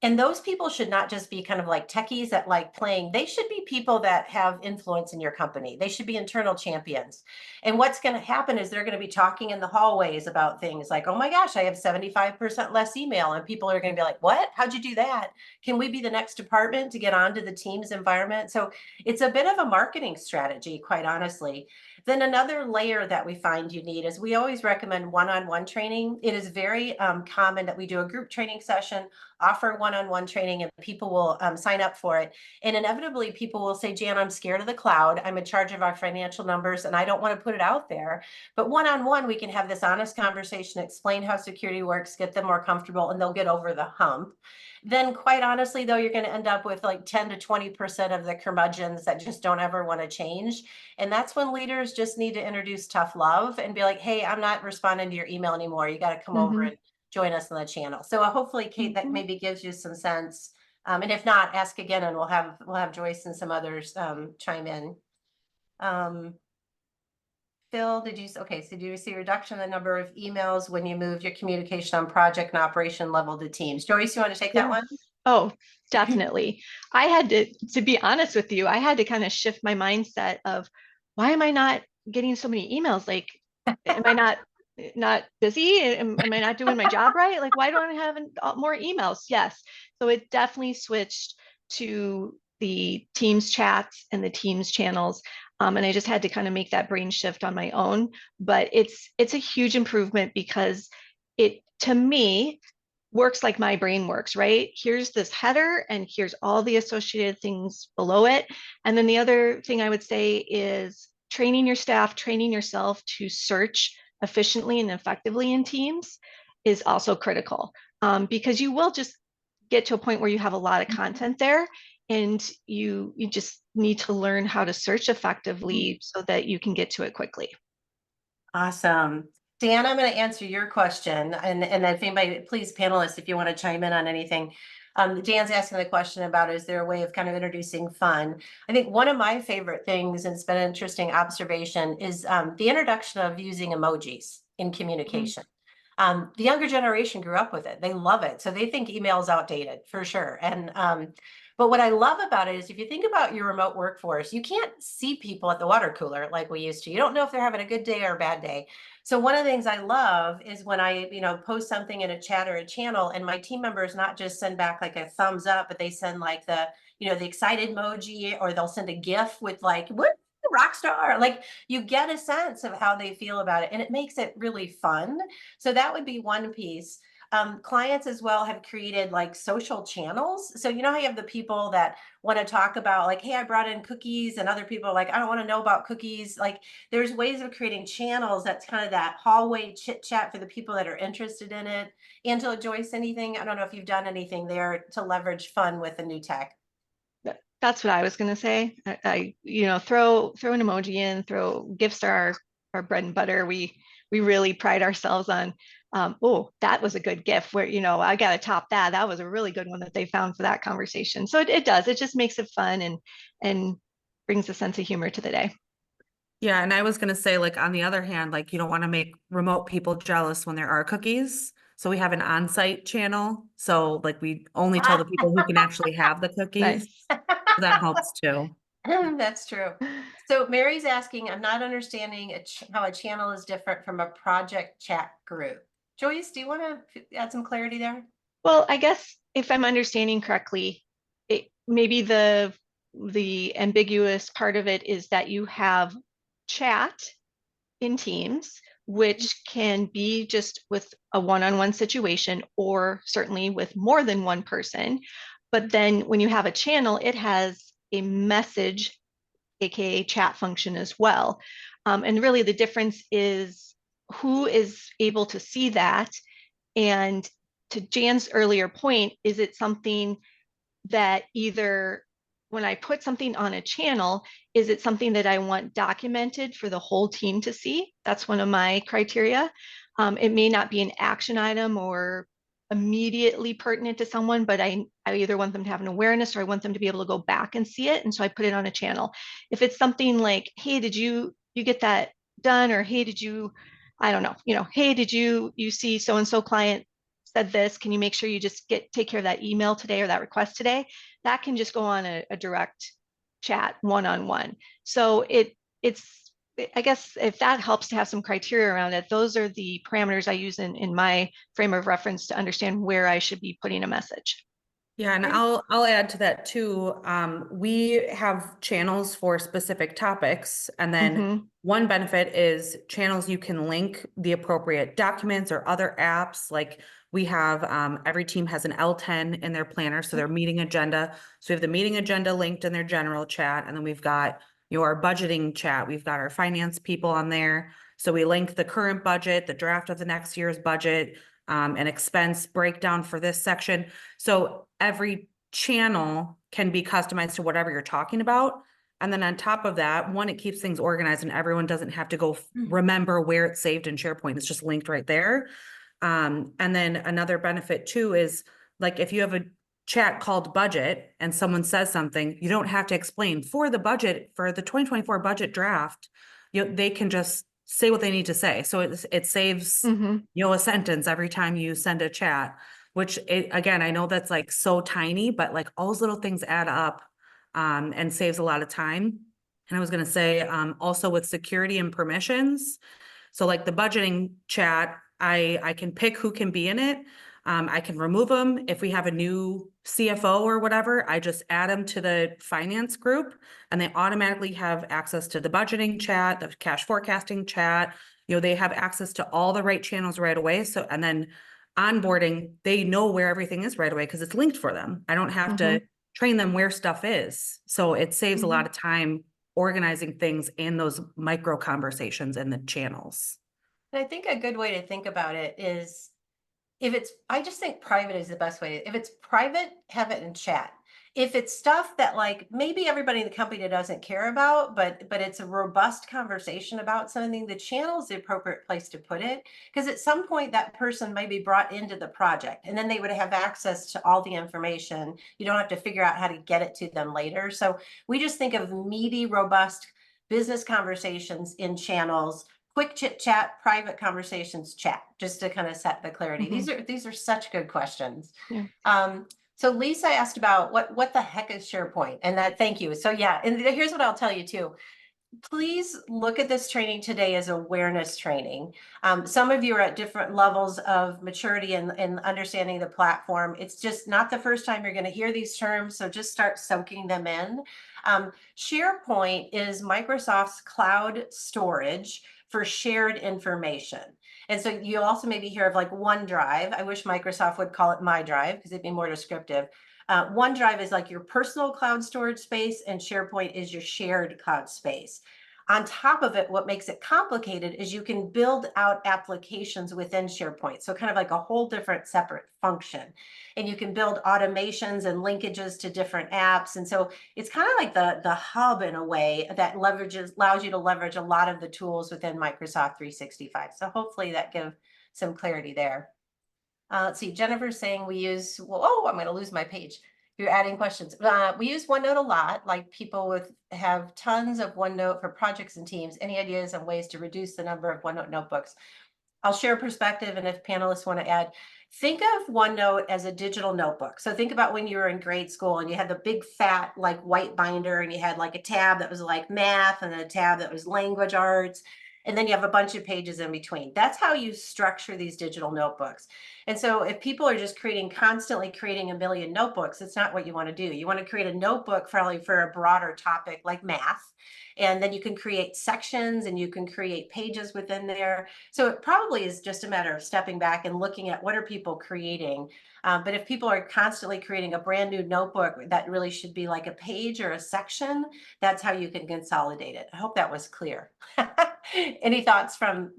And those people should not just be kind of like techies that like playing. They should be people that have influence in your company. They should be internal champions. And what's going to happen is they're going to be talking in the hallways about things like, oh my gosh, I have 75% less email. And people are going to be like, what? How'd you do that? Can we be the next department to get onto the team's environment? So it's a bit of a marketing strategy, quite honestly. Then another layer that we find you need is we always recommend one-on-one training. It is very common that we do a group training session, offer one-on-one training, and people will sign up for it. And inevitably people will say, Jan, I'm scared of the cloud. I'm in charge of our financial numbers and I don't want to put it out there. But one-on-one, we can have this honest conversation, explain how security works, get them more comfortable, and they'll get over the hump. Then quite honestly, though, you're going to end up with like 10 to 20% of the curmudgeons that just don't ever want to change. And that's when leaders just need to introduce tough love and be like, hey, I'm not responding to your email anymore. You got to come over and join us on the channel. So hopefully, Kate, that maybe gives you some sense. And if not, ask again, and we'll have Joyce and some others chime in. Phil, did you see a reduction in the number of emails when you moved your communication on project and operation level to teams? Joyce, you want to take that one? Oh, definitely. I had to be honest with you, I had to kind of shift my mindset of why am I not getting so many emails? Like, am I not busy? Am I not doing my job right? Like, why don't I have more emails? Yes. So it definitely switched to the Teams chats and the Teams channels. And I just had to kind of make that brain shift on my own. But it's a huge improvement because it, to me, works like my brain works, right? Here's this header and here's all the associated things below it. And then the other thing I would say is training your staff, training yourself to search efficiently and effectively in Teams is also critical, because you will just get to a point where you have a lot of content there, and you just need to learn how to search effectively so that you can get to it quickly. Awesome. Dan, I'm going to answer your question. And if anybody, please panelists, if you want to chime in on anything. Dan's asking the question about, is there a way of kind of introducing fun? I think one of my favorite things, and it's been an interesting observation, is the introduction of using emojis in communication. The younger generation grew up with it. They love it. So they think email is outdated for sure. And but what I love about it is if you think about your remote workforce, you can't see people at the water cooler like we used to. You don't know if they're having a good day or a bad day. So one of the things I love is when I, post something in a chat or a channel, and my team members not just send back like a thumbs up, but they send like the excited emoji, or they'll send a GIF with like, what, rock star. Like, you get a sense of how they feel about it, and it makes it really fun. So that would be one piece. Clients as well have created like social channels. So you know how you have the people that want to talk about like, hey, I brought in cookies, and other people are like, I don't want to know about cookies. Like, there's ways of creating channels that's kind of that hallway chit chat for the people that are interested in it. Angela, Joyce, anything? I don't know if you've done anything there to leverage fun with the new tech. That's what I was going to say. I throw an emoji in, throw gifts are our bread and butter. We really pride ourselves on, oh, that was a good gift, where, I got to top that. That was a really good one that they found for that conversation. So it does. It just makes it fun and brings a sense of humor to the day. Yeah, and I was gonna say, like, on the other hand, like, you don't want to make remote people jealous when there are cookies. So we have an on-site channel. So like, we only tell the people who can actually have the cookies. Nice. That helps too. That's true. So Mary's asking, I'm not understanding how a channel is different from a project chat group. Joyce, do you want to add some clarity there? Well, I guess if I'm understanding correctly, maybe the ambiguous part of it is that you have chat in Teams, which can be just with a one-on-one situation, or certainly with more than one person. But then when you have a channel, it has a message, aka chat function as well. And really the difference is who is able to see that. And to Jan's earlier point, is it something that either when I put something on a channel, is it something that I want documented for the whole team to see? That's one of my criteria. It may not be an action item or immediately pertinent to someone, but I either want them to have an awareness, or I want them to be able to go back and see it. And so I put it on a channel. If it's something like, hey, did you get that done? Or hey, did you, I don't know, hey, did you see so-and-so client said this, can you make sure you just take care of that email today or that request today? That can just go on a direct chat one-on-one. So it's, I guess if that helps to have some criteria around it, those are the parameters I use in my frame of reference to understand where I should be putting a message. Yeah, and I'll add to that too. We have channels for specific topics, and then one benefit is channels you can link the appropriate documents or other apps. Like, we have every team has an L10 in their planner, so their meeting agenda. So we have the meeting agenda linked in their general chat, and then we've got our budgeting chat. We've got our finance people on there. So we link the current budget, the draft of the next year's budget, an expense breakdown for this section. So every channel can be customized to whatever you're talking about. And then on top of that, one, it keeps things organized and everyone doesn't have to go remember where it's saved in SharePoint. It's just linked right there. And then another benefit too is, like, if you have a chat called budget and someone says something, you don't have to explain for the budget, for the 2024 budget draft, they can just say what they need to say. So it saves, a sentence every time you send a chat. which again, I know that's like so tiny, but like all those little things add up and saves a lot of time. And I was going to say also with security and permissions. So like the budgeting chat, I can pick who can be in it. I can remove them. If we have a new CFO or whatever, I just add them to the finance group and they automatically have access to the budgeting chat, the cash forecasting chat. You know, they have access to all the right channels right away. So, and then onboarding, they know where everything is right away because it's linked for them. I don't have to train them where stuff is. So it saves a lot of time organizing things in those micro conversations in the channels. And I think a good way to think about it is if it's, I just think private is the best way. If it's private, have it in chat. If it's stuff that like maybe everybody in the company doesn't care about, but it's a robust conversation about something, the channel is the appropriate place to put it. Because at some point that person might be brought into the project and then they would have access to all the information. You don't have to figure out how to get it to them later. So we just think of meaty, robust business conversations in channels, quick chit chat, private conversations chat, just to kind of set the clarity. These are such good questions. Yeah. So Lisa asked about what the heck is SharePoint, and that, thank you. So yeah, and here's what I'll tell you too. Please look at this training today as awareness training. Some of you are at different levels of maturity and understanding the platform. It's just not the first time you're going to hear these terms, so just start soaking them in. SharePoint is Microsoft's cloud storage for shared information. And so you'll also maybe hear of like OneDrive. I wish Microsoft would call it My Drive because it'd be more descriptive. OneDrive is like your personal cloud storage space and SharePoint is your shared cloud space. On top of it, what makes it complicated is you can build out applications within SharePoint. So kind of like a whole different separate function. And you can build automations and linkages to different apps. And so it's kind of like the hub in a way that allows you to leverage a lot of the tools within Microsoft 365. So hopefully that gives some clarity there. Let's see, Jennifer's saying we use, well, oh, I'm going to lose my page. You're adding questions. We use OneNote a lot, like people have tons of OneNote for projects and teams. Any ideas on ways to reduce the number of OneNote notebooks? I'll share perspective, and if panelists want to add, think of OneNote as a digital notebook. So think about when you were in grade school and you had the big fat like white binder and you had like a tab that was like math and a tab that was language arts. And then you have a bunch of pages in between. That's how you structure these digital notebooks. And so if people are just constantly creating a million notebooks, it's not what you want to do. You want to create a notebook probably for a broader topic like math. And then you can create sections and you can create pages within there. So it probably is just a matter of stepping back and looking at what are people creating. But if people are constantly creating a brand new notebook, that really should be like a page or a section. That's how you can consolidate it. I hope that was clear. Any thoughts from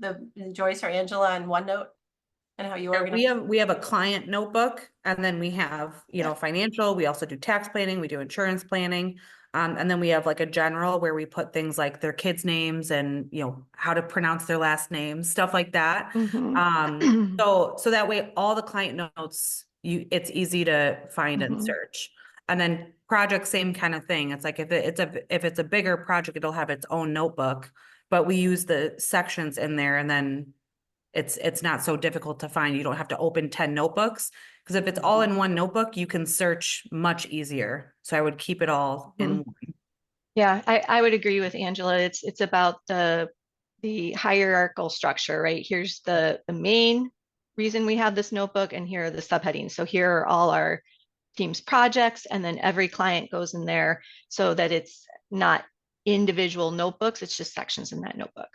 Joyce or Angela on OneNote and how you organize? We have a client notebook, and then we have, you know, financial. We also do tax planning. We do insurance planning. And then we have like a general where we put things like their kids' names and, you know, how to pronounce their last names, stuff like that. So that way all the client notes, it's easy to find and search. And then project, same kind of thing. It's like if it's a bigger project, it'll have its own notebook, but we use the sections in there, and then it's not so difficult to find. You don't have to open 10 notebooks, because if it's all in one notebook, you can search much easier. So I would keep it all in one. Yeah, I would agree with Angela. It's about the hierarchical structure, right? Here's the main reason we have this notebook, and here are the subheadings. So here are all our team's projects, and then every client goes in there so that it's not individual notebooks, it's just sections in that notebook.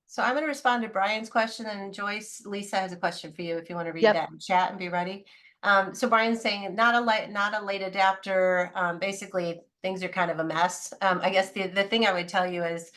So I'm going to respond to Brian's question, and Joyce, Lisa has a question for you if you want to read that in chat and be ready. So Brian's saying not a late adapter. Basically, things are kind of a mess. I guess the thing I would tell you is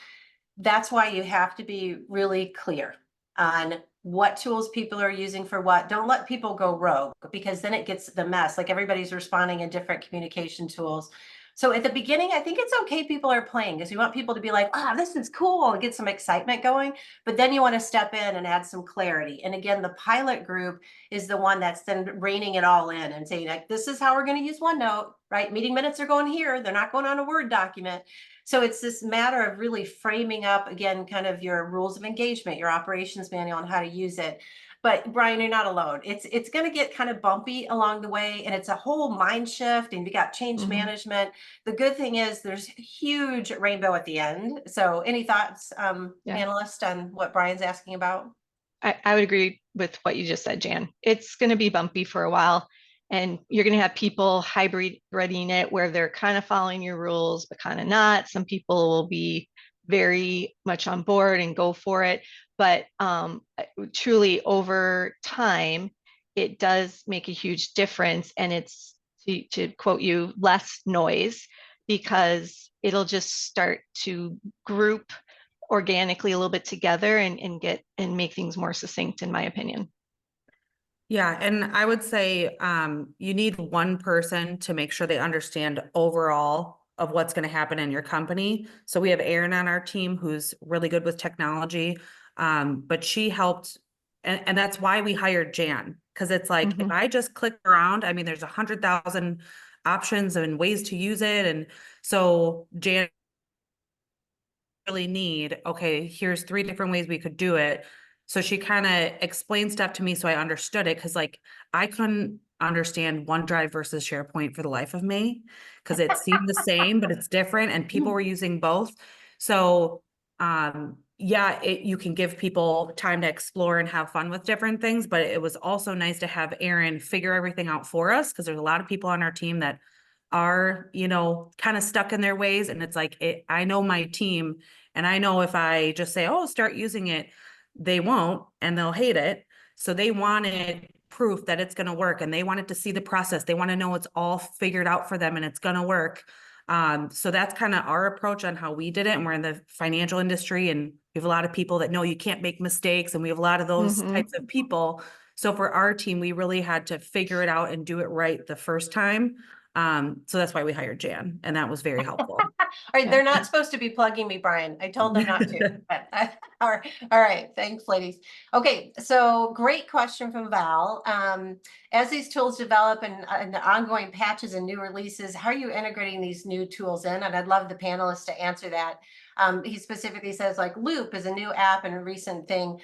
that's why you have to be really clear on what tools people are using for what. Don't let people go rogue, because then it gets the mess. Like everybody's responding in different communication tools. So at the beginning, I think it's okay people are playing, because we want people to be like, ah, this is cool, and get some excitement going. But then you want to step in and add some clarity. And again, the pilot group is the one that's then reining it all in and saying, like, this is how we're going to use OneNote, right? Meeting minutes are going here. They're not going on a Word document. So it's this matter of really framing up, again, kind of your rules of engagement, your operations manual, and how to use it. But Brian, you're not alone. It's going to get kind of bumpy along the way, and it's a whole mind shift, and we got change management. The good thing is there's huge rainbow at the end. So any thoughts, panelists, on what Brian's asking about? I would agree with what you just said, Jan. It's going to be bumpy for a while, and you're going to have people hybriding it where they're kind of following your rules, but kind of not. Some people will be very much on board and go for it. But truly over time, it does make a huge difference. And it's, to quote you, less noise, because it'll just start to group organically a little bit together and get and make things more succinct, in my opinion. Yeah, and I would say you need one person to make sure they understand overall of what's going to happen in your company. So we have Erin on our team who's really good with technology, but she helped, and that's why we hired Jan, because it's like if I just click around, I mean, there's 100,000 options and ways to use it, and so Jan really need, okay, here's 3 different ways we could do it. So she kind of explained stuff to me so I understood it, because like I couldn't understand OneDrive versus SharePoint for the life of me, because it seemed the same, but it's different and people were using both. So yeah, you can give people time to explore and have fun with different things, but it was also nice to have Erin figure everything out for us, because there's a lot of people on our team that are, you know, kind of stuck in their ways. And it's like, I know my team, and I know if I just say, oh, start using it, they won't, and they'll hate it. So they wanted proof that it's going to work, and they wanted to see the process. They want to know it's all figured out for them and it's going to work. So that's kind of our approach on how we did it. And we're in the financial industry, and we have a lot of people that know you can't make mistakes, and we have a lot of those types of people. So for our team, we really had to figure it out and do it right the first time. So that's why we hired Jan, and that was very helpful. All right, they're not supposed to be plugging me, Brian. I told them not to. But, all right, thanks, ladies. Okay, so great question from Val. As these tools develop and the ongoing patches and new releases, how are you integrating these new tools in? And I'd love the panelists to answer that. He specifically says like Loop is a new app and a recent thing.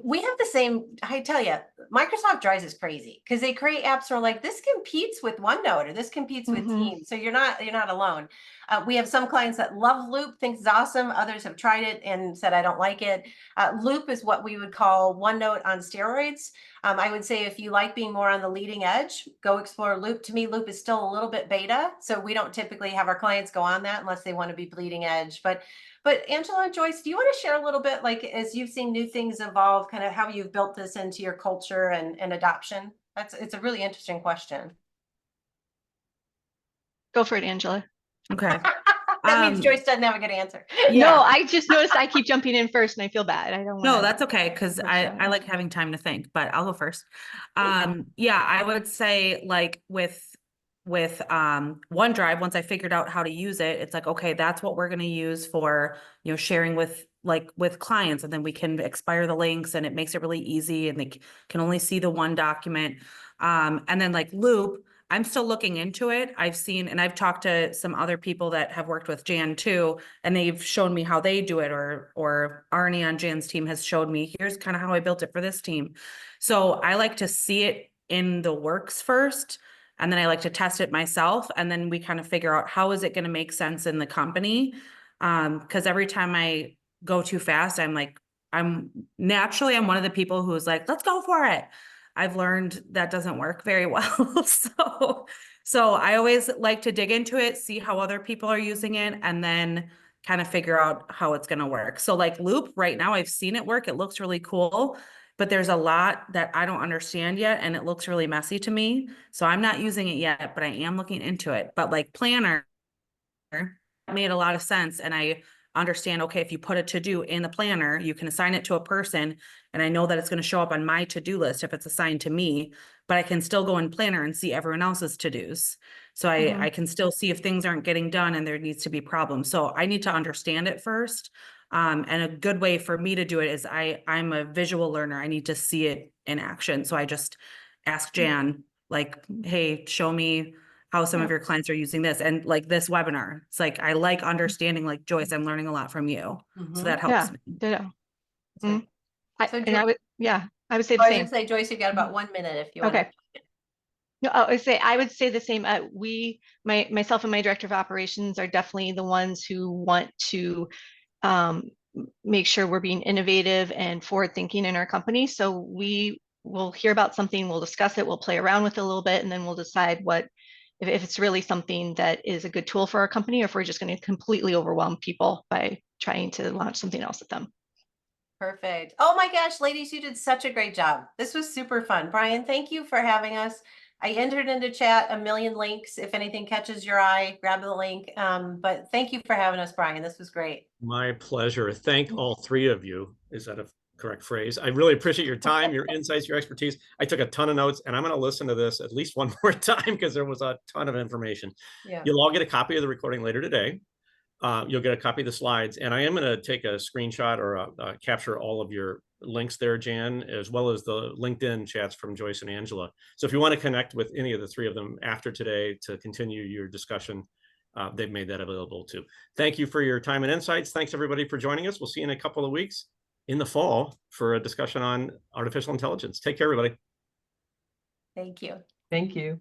We have the same, I tell you, Microsoft drives us crazy because they create apps where like this competes with OneNote or this competes with Teams. So you're not alone. We have some clients that love Loop, think it's awesome. Others have tried it and said, I don't like it. Loop is what we would call OneNote on steroids. I would say if you like being more on the leading edge, go explore Loop. To me, Loop is still a little bit beta. So we don't typically have our clients go on that unless they want to be bleeding edge. But Angela, Joyce, do you want to share a little bit, like as you've seen new things evolve, kind of how you've built this into your culture and adoption? It's a really interesting question. Go for it, Angela. Okay. That means Joyce doesn't have a good answer. Yeah. No, I just noticed I keep jumping in first and I feel bad. I don't want No, that's okay, because I like having time to think, but I'll go first. Yeah, I would say like with OneDrive, once I figured out how to use it, it's like, okay, that's what we're going to use for, you know, sharing with clients, and then we can expire the links, and it makes it really easy, and they can only see the one document. And then like Loop, I'm still looking into it. I've seen, and I've talked to some other people that have worked with Jan too, and they've shown me how they do it, or Arnie on Jan's team has showed me, here's kind of how I built it for this team. So I like to see it in the works first, and then I like to test it myself, and then we kind of figure out how is it going to make sense in the company. Because every time I go too fast, I'm one of the people who's like, let's go for it. I've learned that doesn't work very well. So I always like to dig into it, see how other people are using it, and then kind of figure out how it's going to work. So like Loop right now, I've seen it work. It looks really cool, but there's a lot that I don't understand yet, and it looks really messy to me. So I'm not using it yet, but I am looking into it. But like Planner made a lot of sense, and I understand, okay, if you put a to-do in the planner, you can assign it to a person, and I know that it's going to show up on my to-do list if it's assigned to me, but I can still go in Planner and see everyone else's to-dos. So I can still see if things aren't getting done and there needs to be problems. So I need to understand it first. And a good way for me to do it is I'm a visual learner. I need to see it in action. So I just ask Jan, like, hey, show me how some of your clients are using this. And like this webinar, it's like, I like understanding, like Joyce, I'm learning a lot from you. So that helps me. Ditto. So, I would, I would say Oh, the I was same. gonna say, Joyce, you've got about 1 minute if you want. Okay. No, I would say the same. Myself and my director of operations are definitely the ones who want to make sure we're being innovative and forward thinking in our company. So we will hear about something, we'll discuss it, we'll play around with it a little bit, and then we'll decide if it's really something that is a good tool for our company, or if we're just going to completely overwhelm people by trying to launch something else at them. Perfect. Oh my gosh, ladies, you did such a great job. This was super fun. Brian, thank you for having us. I entered into chat a million links. If anything catches your eye, grab the link. But thank you for having us, Brian. This was great. My pleasure. Thank all three of you. Is that a correct phrase? I really appreciate your time, your insights, your expertise. I took a ton of notes, and I'm going to listen to this at least one more time because there was a ton of information. Yeah. You'll all get a copy of the recording later today. You'll get a copy of the slides, and I am going to take a screenshot or capture all of your links there, Jan, as well as the LinkedIn chats from Joyce and Angela. So if you want to connect with any of the three of them after today to continue your discussion, they've made that available too. Thank you for your time and insights. Thanks everybody for joining us. We'll see you in a couple of weeks in the fall for a discussion on artificial intelligence. Take care, everybody. Thank you. Thank you.